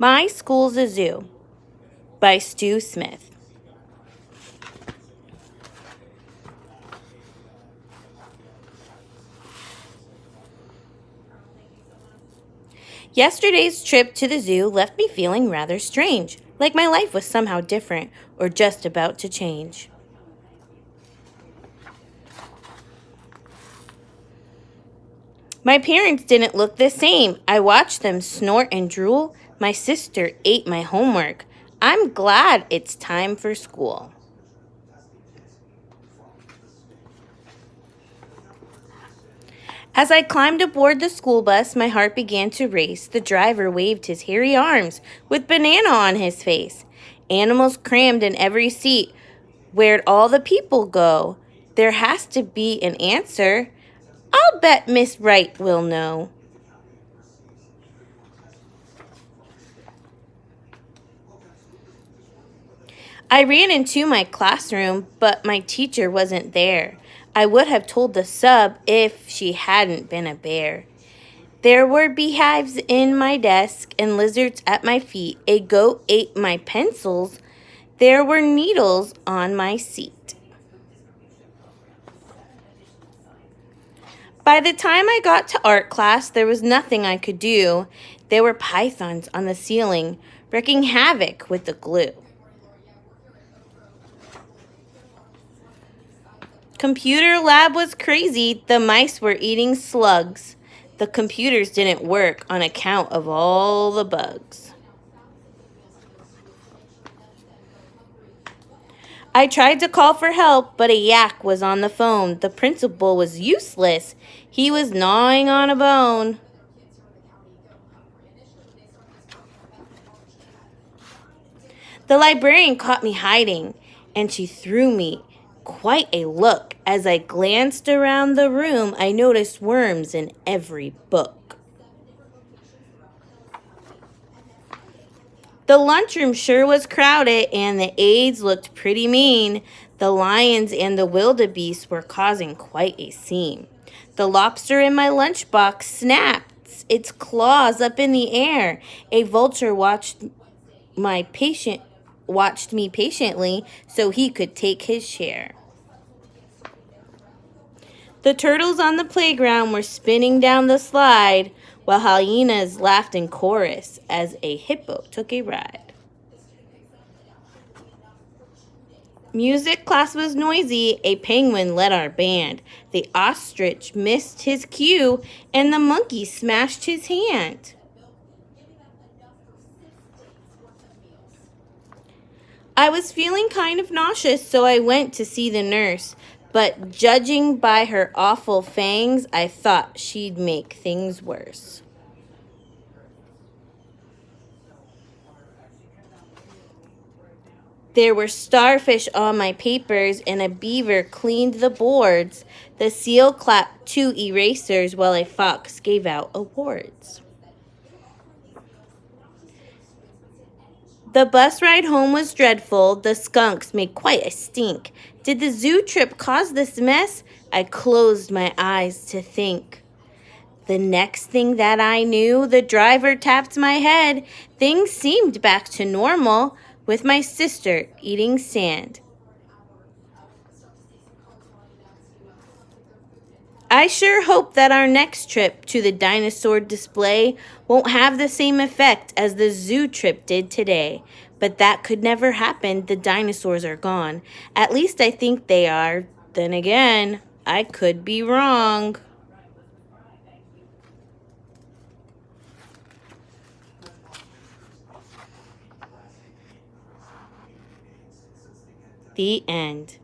My School's a Zoo by Stu Smith. Yesterday's trip to the zoo left me feeling rather strange, like my life was somehow different or just about to change. My parents didn't look the same. I watched them snort and drool. My sister ate my homework. I'm glad it's time for school. As I climbed aboard the school bus, my heart began to race. The driver waved his hairy arms with banana on his face. Animals crammed in every seat. Where'd all the people go? There has to be an answer. I'll bet Miss Wright will know. I ran into my classroom, but my teacher wasn't there. I would have told the sub if she hadn't been a bear. There were beehives in my desk and lizards at my feet. A goat ate my pencils. There were needles on my seat. By the time I got to art class, there was nothing I could do. There were pythons on the ceiling, wreaking havoc with the glue. Computer lab was crazy. The mice were eating slugs. The computers didn't work on account of all the bugs. I tried to call for help, but a yak was on the phone. The principal was useless. He was gnawing on a bone. The librarian caught me hiding, and she threw me quite a look. As I glanced around the room, I noticed worms in every book. The lunchroom sure was crowded, and the aides looked pretty mean. The lions and the wildebeest were causing quite a scene. The lobster in my lunchbox snapped its claws up in the air. A vulture watched me patiently so he could take his share. The turtles on the playground were spinning down the slide, while hyenas laughed in chorus as a hippo took a ride. Music class was noisy. A penguin led our band. The ostrich missed his cue, and the monkey smashed his hand. I was feeling kind of nauseous, so I went to see the nurse. But judging by her awful fangs, I thought she'd make things worse. There were starfish on my papers, and a beaver cleaned the boards. The seal clapped 2 erasers while a fox gave out awards. The bus ride home was dreadful. The skunks made quite a stink. Did the zoo trip cause this mess? I closed my eyes to think. The next thing that I knew, the driver tapped my head. Things seemed back to normal with my sister eating sand. I sure hope that our next trip to the dinosaur display won't have the same effect as the zoo trip did today. But that could never happen. The dinosaurs are gone. At least I think they are. Then again, I could be wrong. The end.